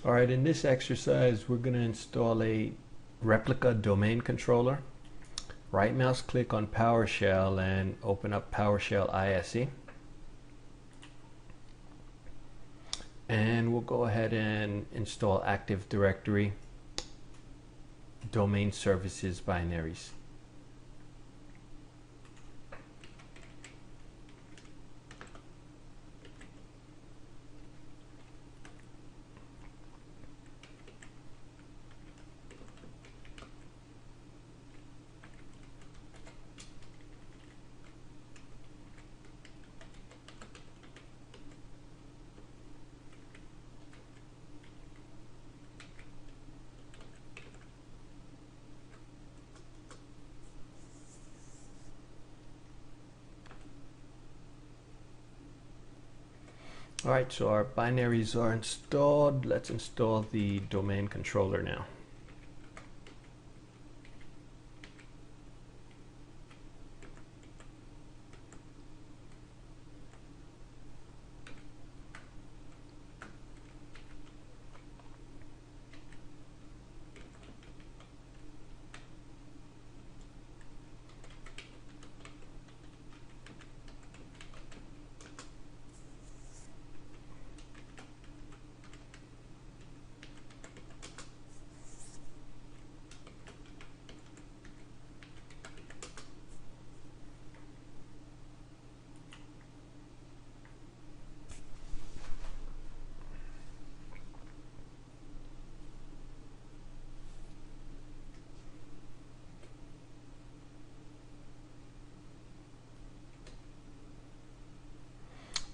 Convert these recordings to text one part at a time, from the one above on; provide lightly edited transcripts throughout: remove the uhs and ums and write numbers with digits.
Alright, in this exercise we're going to install a Replica domain controller. Right mouse click on PowerShell and open up PowerShell ISE. And we'll go ahead and install Active Directory domain services binaries. Alright, so our binaries are installed. Let's install the domain controller now.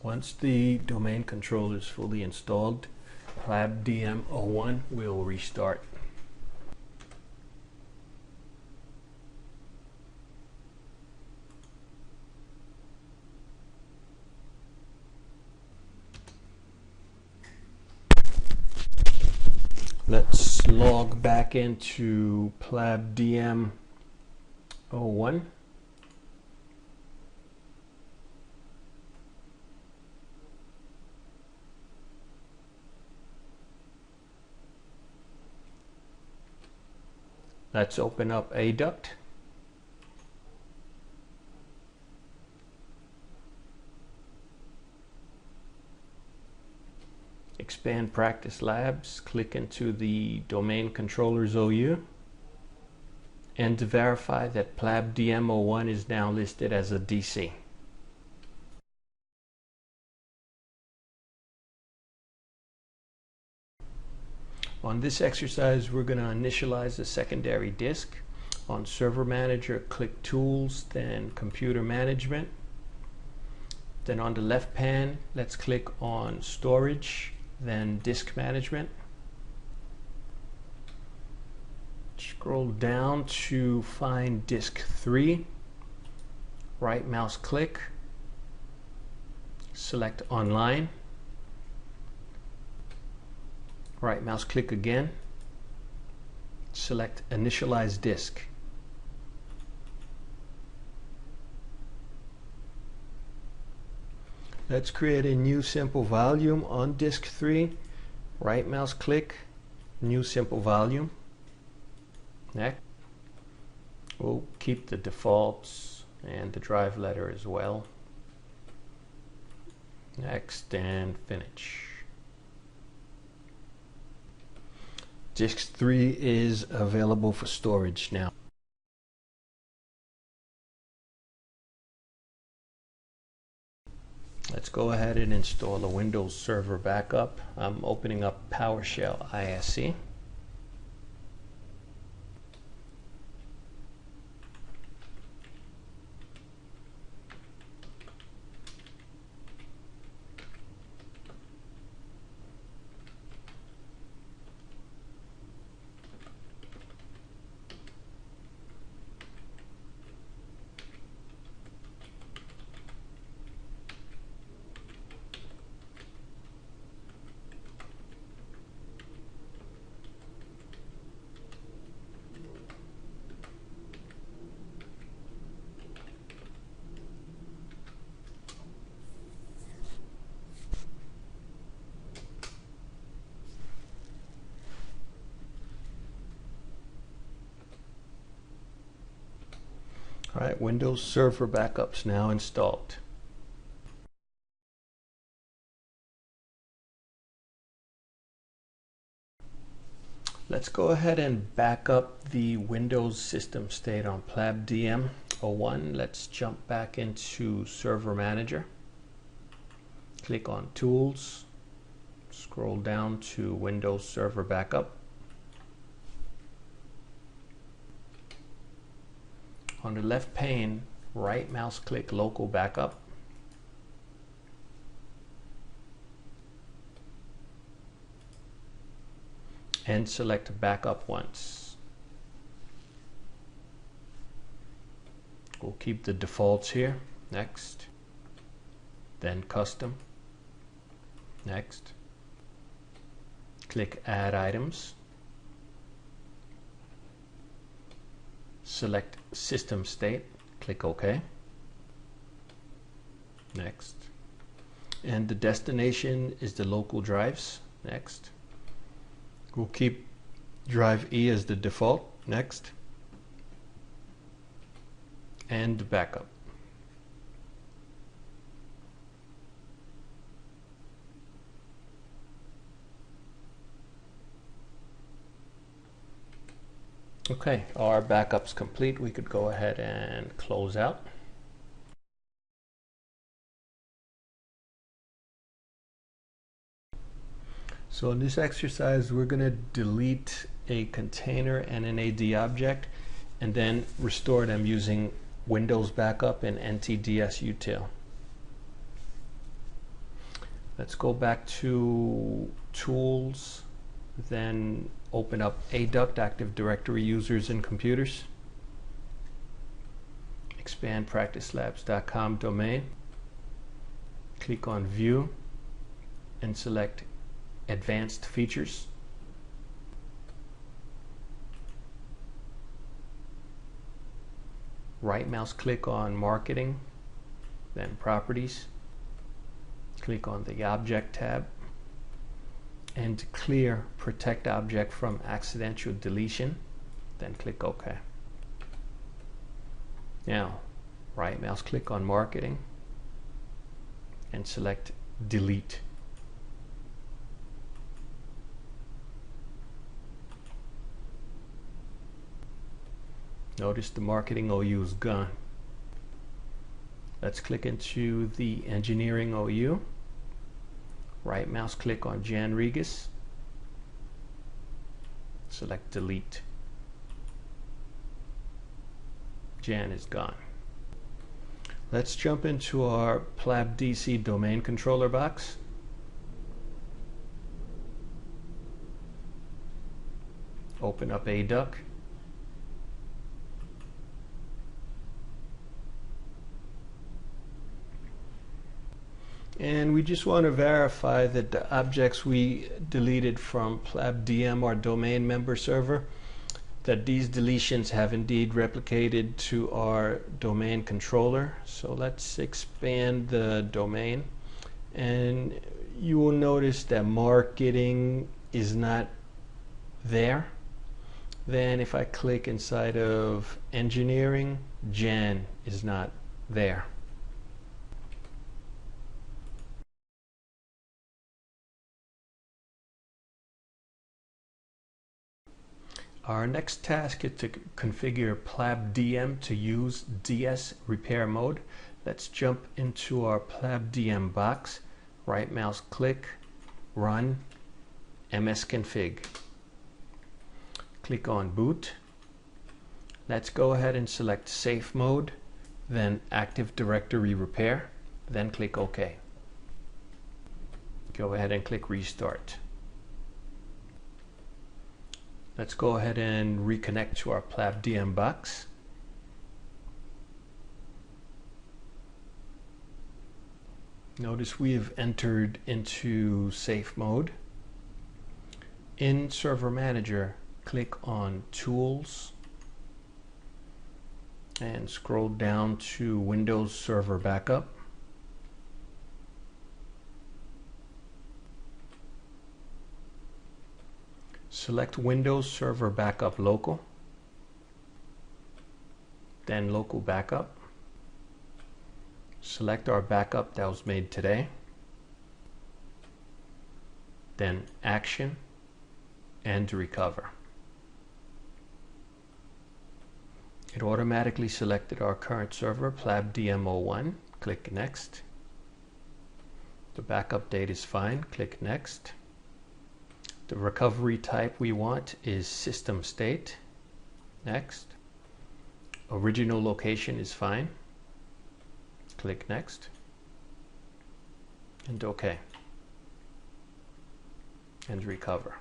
Once the domain controller is fully installed, Plap DM 01 will restart. Let's log back into Plap DM 01. Let's open up ADuct. Expand Practice Labs, click into the Domain Controllers OU, and to verify that Plap DM 01 is now listed as a DC. On this exercise, we're going to initialize the secondary disk. On Server Manager, click Tools, then Computer Management. Then on the left pane, let's click on Storage, then Disk Management. Scroll down to find Disk 3. Right mouse click, select Online. Right mouse click again, select Initialize Disk. Let's create a new simple volume on disk 3. Right mouse click, New Simple Volume. Next. We'll keep the defaults and the drive letter as well. Next, and finish. Disk 3 is available for storage now. Let's go ahead and install a Windows Server backup. I'm opening up PowerShell ISE. Right, Windows Server Backups now installed. Let's go ahead and back up the Windows system state on Plap DM 01. Let's jump back into Server Manager. Click on Tools. Scroll down to Windows Server Backup. On the left pane, right mouse click Local Backup. And select Backup once. We'll keep the defaults here. Next. Then Custom. Next. Click Add Items. Select System State. Click OK. Next. And the destination is the local drives. Next. We'll keep drive E as the default. Next. And backup. Okay, our backup's complete. We could go ahead and close out. So in this exercise, we're going to delete a container and an AD object and then restore them using Windows Backup and NTDs util. Let's go back to Tools, then open up ADUCT, Active Directory Users and Computers. Expand practicelabs.com domain. Click on View and select Advanced Features. Right mouse click on Marketing, then Properties. Click on the Object tab and clear Protect Object from Accidental Deletion, then click OK. Now, right mouse click on Marketing and select Delete. Notice the Marketing OU is gone. Let's click into the Engineering OU. Right mouse click on Jan Regis. Select Delete. Jan is gone. Let's jump into our Plap DC domain controller box. Open up ADUC. And we just want to verify that the objects we deleted from Plap DM, our domain member server, that these deletions have indeed replicated to our domain controller. So let's expand the domain. And you will notice that marketing is not there. Then if I click inside of engineering, Jan is not there. Our next task is to configure Plap DM to use DS repair mode. Let's jump into our Plap DM box, right mouse click, run, msconfig. Click on boot. Let's go ahead and select safe mode, then Active Directory Repair, then click OK. Go ahead and click restart. Let's go ahead and reconnect to our Plap DM box. Notice we have entered into safe mode. In Server Manager, click on Tools and scroll down to Windows Server Backup. Select Windows Server Backup Local. then local backup. Select our backup that was made today. Then action and recover. It automatically selected our current server, Plap DM01. Click next. The backup date is fine. Click next. The recovery type we want is system state. Next. Original location is fine. Click next. And OK. And recover.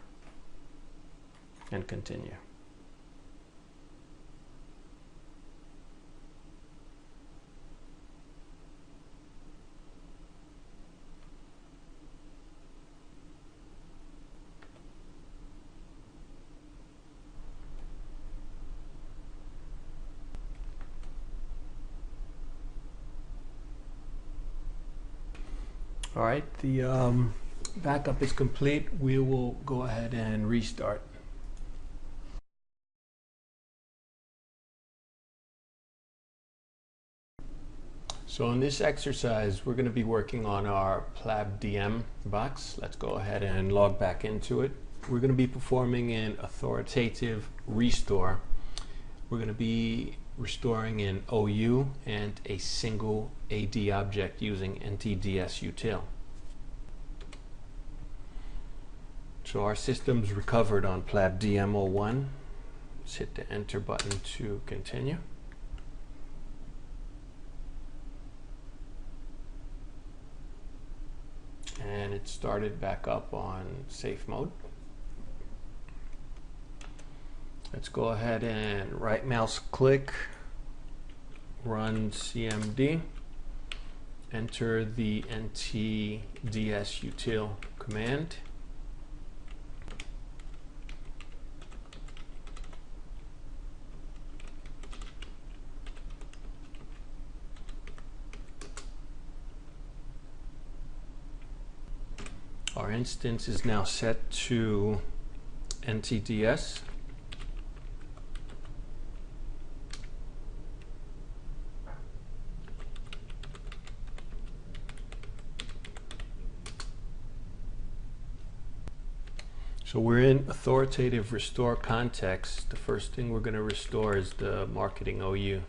And continue. All right, the backup is complete. We will go ahead and restart. So in this exercise, we're going to be working on our Plap DM box. Let's go ahead and log back into it. We're going to be performing an authoritative restore. We're going to be restoring an OU and a single AD object using NTDs util. So our system's recovered on Plap DM01. Let's hit the enter button to continue. And it started back up on safe mode. Let's go ahead and right mouse click, run CMD, enter the NTDs util command. Our instance is now set to NTDs. So we're in authoritative restore context. The first thing we're going to restore is the marketing OU.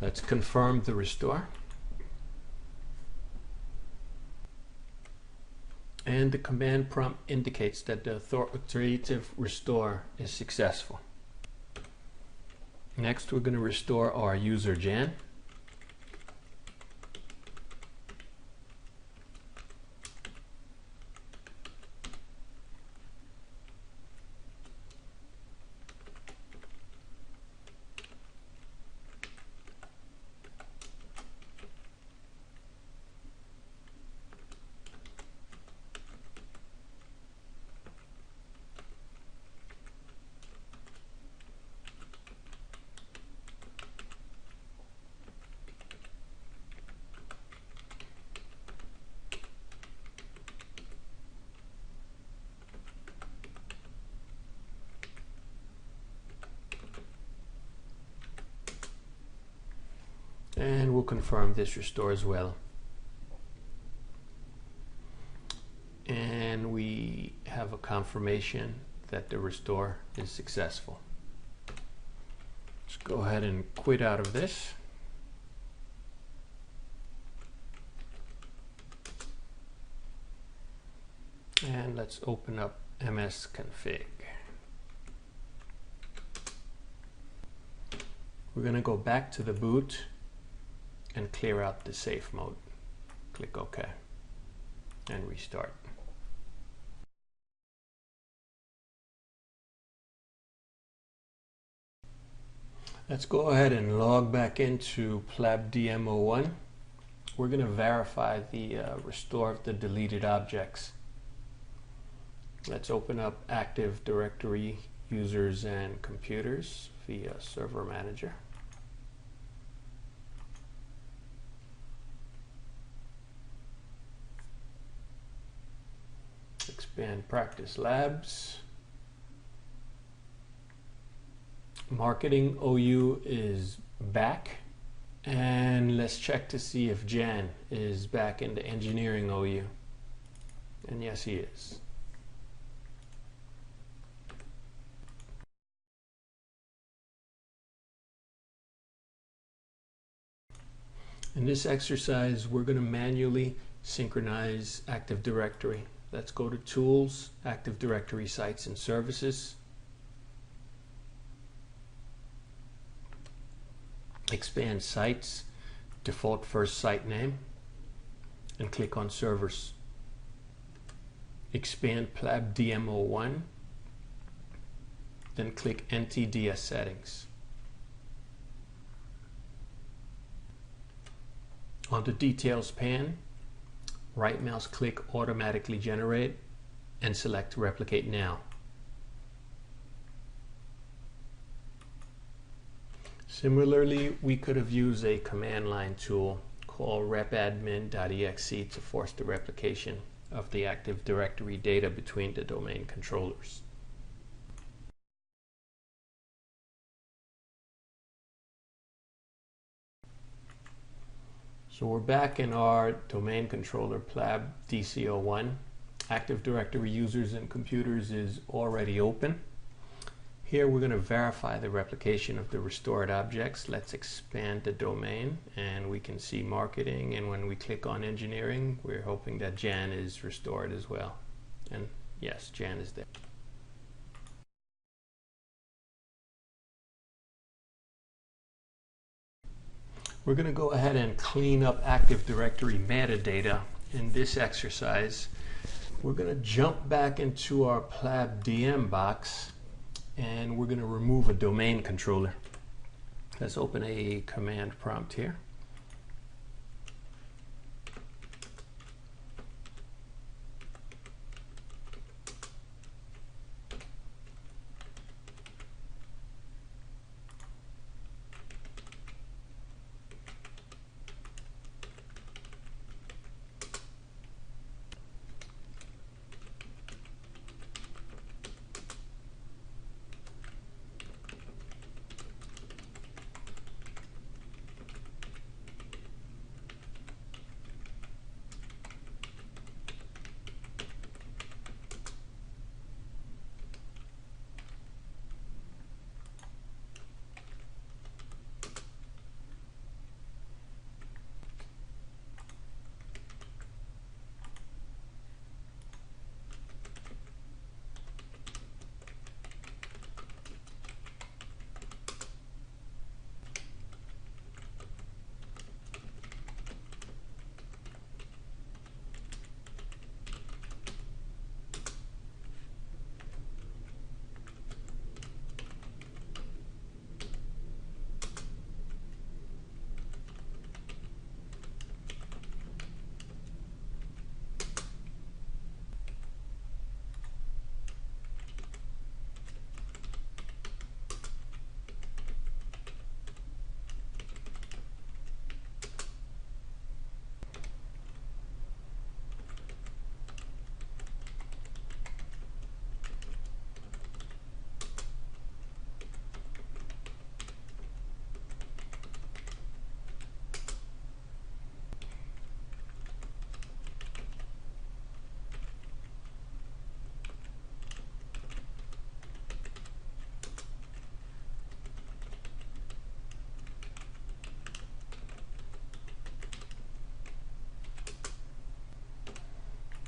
Let's confirm the restore. And the command prompt indicates that the authoritative restore is successful. Next, we're going to restore our user Jan. And we'll confirm this restore as well. And we have a confirmation that the restore is successful. Let's go ahead and quit out of this. And let's open up msconfig. We're going to go back to the boot and clear out the safe mode. Click OK and restart. Let's go ahead and log back into Plap DM 01. We're going to verify the restore of the deleted objects. Let's open up Active Directory users and computers via Server Manager. Expand Practice Labs. Marketing OU is back, and let's check to see if Jan is back in the engineering OU, and yes, he is. In this exercise, we're going to manually synchronize Active Directory. Let's go to Tools, Active Directory Sites and Services. Expand Sites, default first site name, and click on Servers. Expand Plap DM 01, then click NTDs Settings. On the Details pane, right mouse click Automatically Generate and select Replicate Now. Similarly, we could have used a command line tool called repadmin.exe to force the replication of the Active Directory data between the domain controllers. So we're back in our domain controller Plap DC01. Active Directory users and computers is already open. Here we're going to verify the replication of the restored objects. Let's expand the domain and we can see marketing, and when we click on engineering, we're hoping that Jan is restored as well. And yes, Jan is there. We're going to go ahead and clean up Active Directory metadata in this exercise. We're going to jump back into our Plap DM box, and we're going to remove a domain controller. Let's open a command prompt here.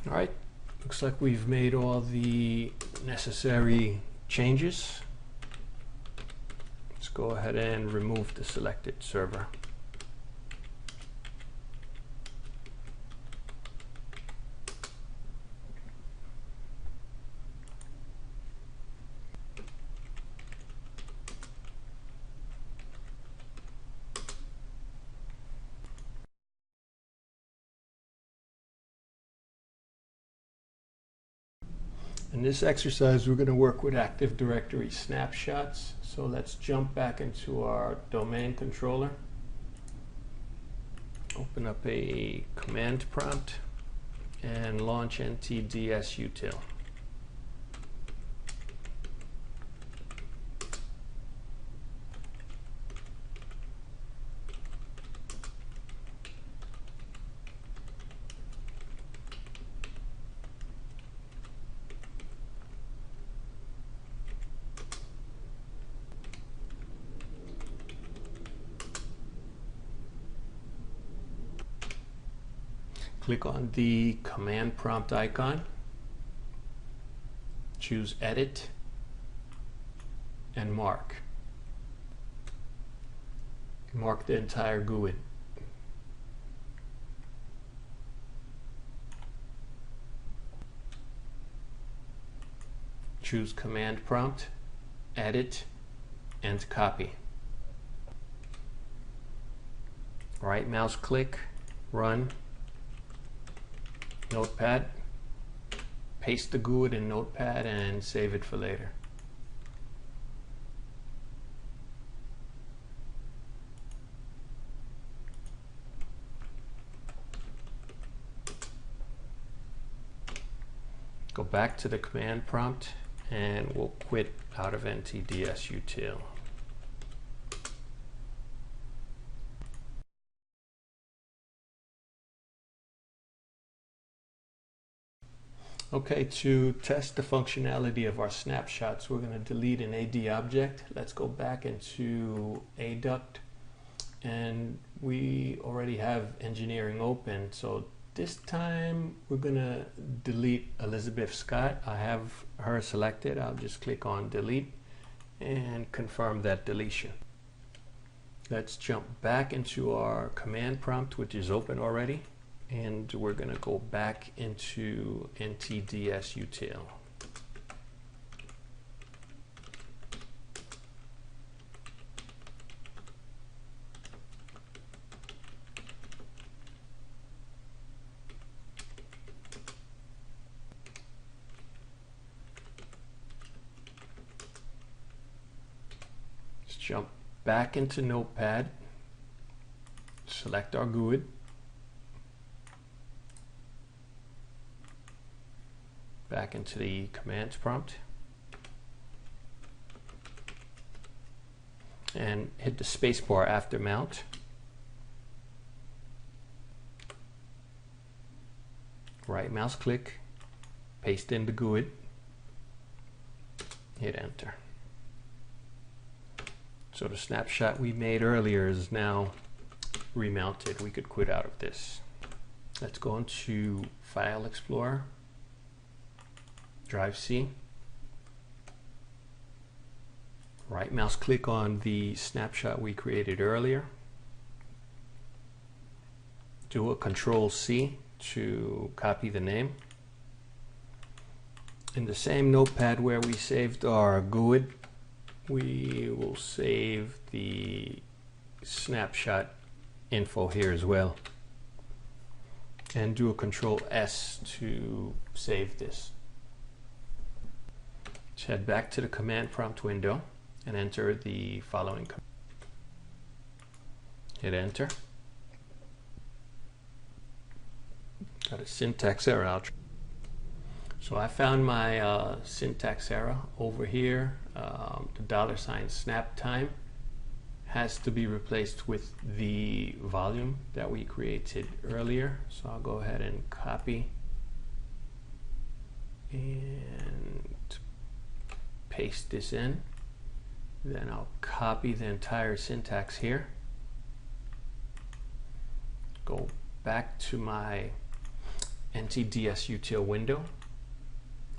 All right, looks like we've made all the necessary changes. Let's go ahead and remove the selected server. In this exercise, we're going to work with Active Directory snapshots. So let's jump back into our domain controller. Open up a command prompt and launch NTDs util. Click on the command prompt icon, choose Edit, and Mark. Mark the entire GUID. Choose Command Prompt, Edit, and Copy. Right mouse click, Run, Notepad, paste the GUID in Notepad and save it for later. Go back to the command prompt and we'll quit out of NTDs util. Okay, to test the functionality of our snapshots, we're going to delete an AD object. Let's go back into ADuct, and we already have engineering open. So this time we're going to delete Elizabeth Scott. I have her selected. I'll just click on delete and confirm that deletion. Let's jump back into our command prompt, which is open already. And we're going to go back into NTDs util. Let's jump back into Notepad, select our GUID, back into the commands prompt, and hit the spacebar after mount. Right mouse click, paste in the GUID, hit enter. So the snapshot we made earlier is now remounted. We could quit out of this. Let's go into File Explorer, Drive C, right mouse click on the snapshot we created earlier, do a Control C to copy the name. In the same notepad where we saved our GUID, we will save the snapshot info here as well, and do a Control S to save this. Head back to the command prompt window and enter the following command. Hit enter. Got a syntax error. So I found my syntax error over here. The $snap time has to be replaced with the volume that we created earlier. So I'll go ahead and copy and paste this in. Then I'll copy the entire syntax here. Go back to my NTDs util window.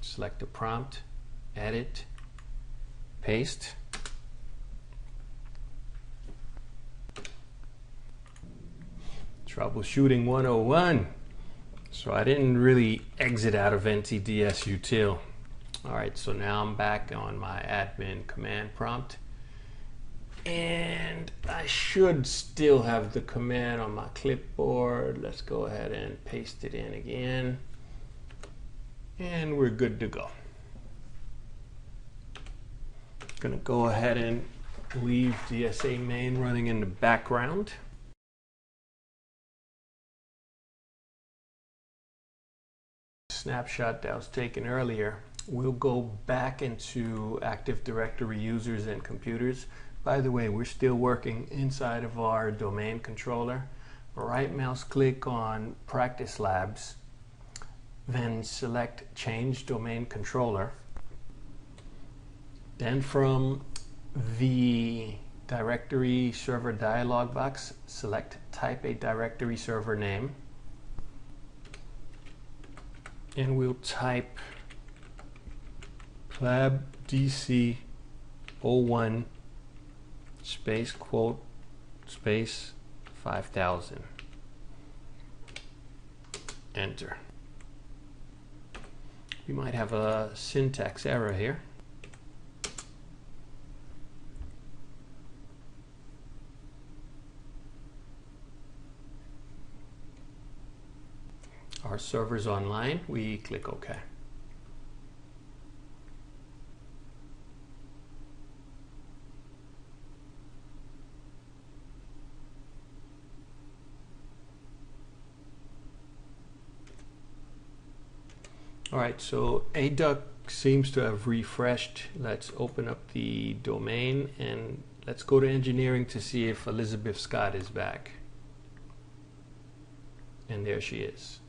Select the prompt, edit, paste. Troubleshooting 101. So I didn't really exit out of NTDs util. Alright, so now I'm back on my admin command prompt, and I should still have the command on my clipboard. Let's go ahead and paste it in again, and we're good to go. Going to go ahead and leave DSA main running in the background. Snapshot that was taken earlier. We'll go back into Active Directory users and computers. By the way, we're still working inside of our domain controller. Right mouse click on Practice Labs, then select Change Domain Controller. Then from the Directory Server dialog box, select Type a Directory Server Name. And we'll type Plap DC 01 space quote space 5000. Enter. We might have a syntax error here. Our server's online. We click OK. Alright, so ADUC seems to have refreshed. Let's open up the domain and let's go to engineering to see if Elizabeth Scott is back. And there she is.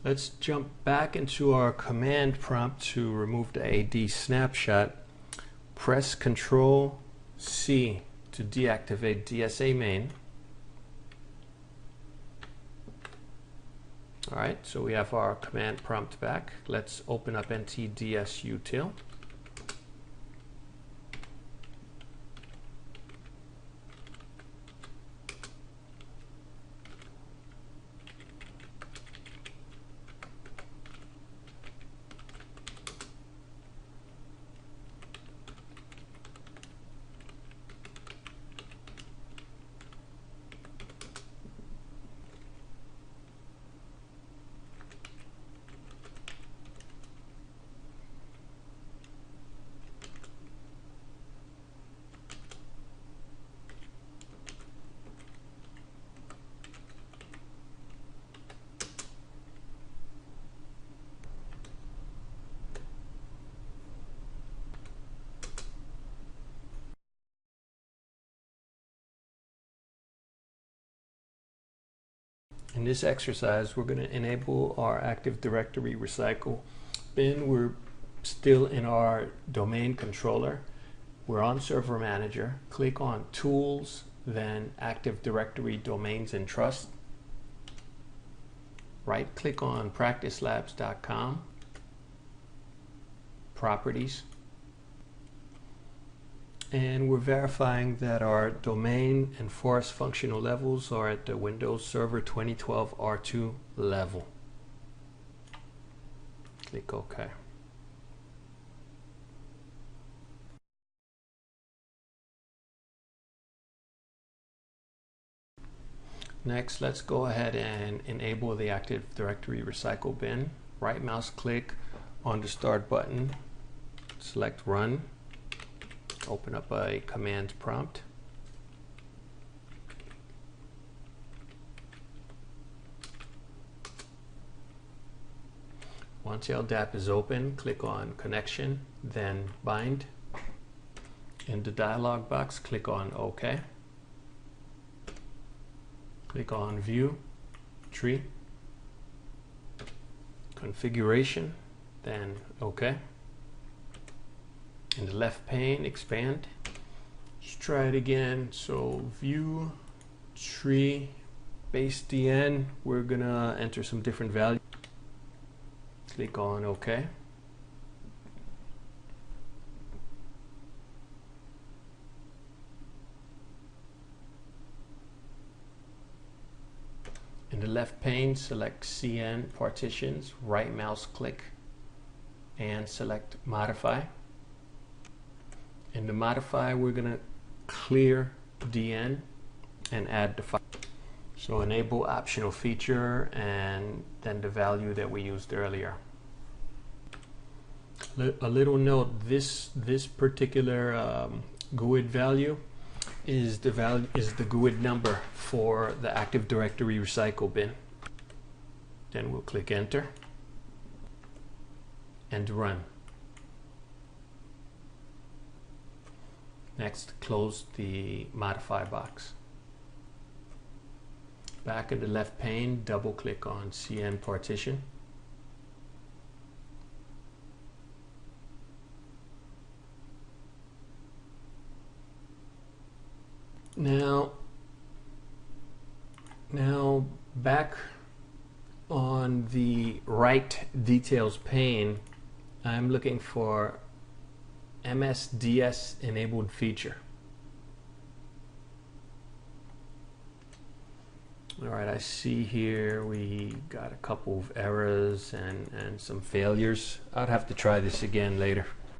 Let's jump back into our command prompt to remove the AD snapshot. Press Ctrl C to deactivate DSA main. Alright, so we have our command prompt back. Let's open up NTDs util. In this exercise, we're going to enable our Active Directory Recycle bin. We're still in our domain controller. We're on Server Manager. Click on Tools, then Active Directory Domains and Trust. Right-click on practicelabs.com, Properties. And we're verifying that our domain and forest functional levels are at the Windows Server 2012 R2 level. Click OK. Next, let's go ahead and enable the Active Directory Recycle bin. Right mouse click on the Start button, select Run. Open up a command prompt. Once LDAP is open, click on Connection, then Bind. In the dialog box, click on OK. Click on View, Tree, Configuration, then OK. In the left pane, expand. Let's try it again. So view, tree, base DN. We're gonna enter some different values. Click on OK. In the left pane, select CN partitions, right mouse click, and select Modify. In the Modify, we're going to clear DN and add the file. So enable optional feature and then the value that we used earlier. A little note, this particular GUID value is the GUID number for the Active Directory recycle bin. Then we'll click enter and run. Next, close the modify box. Back in the left pane, double click on CN partition. Now back on the right details pane, I'm looking for MSDS enabled feature. All right, I see here we got a couple of errors and some failures. I'd have to try this again later.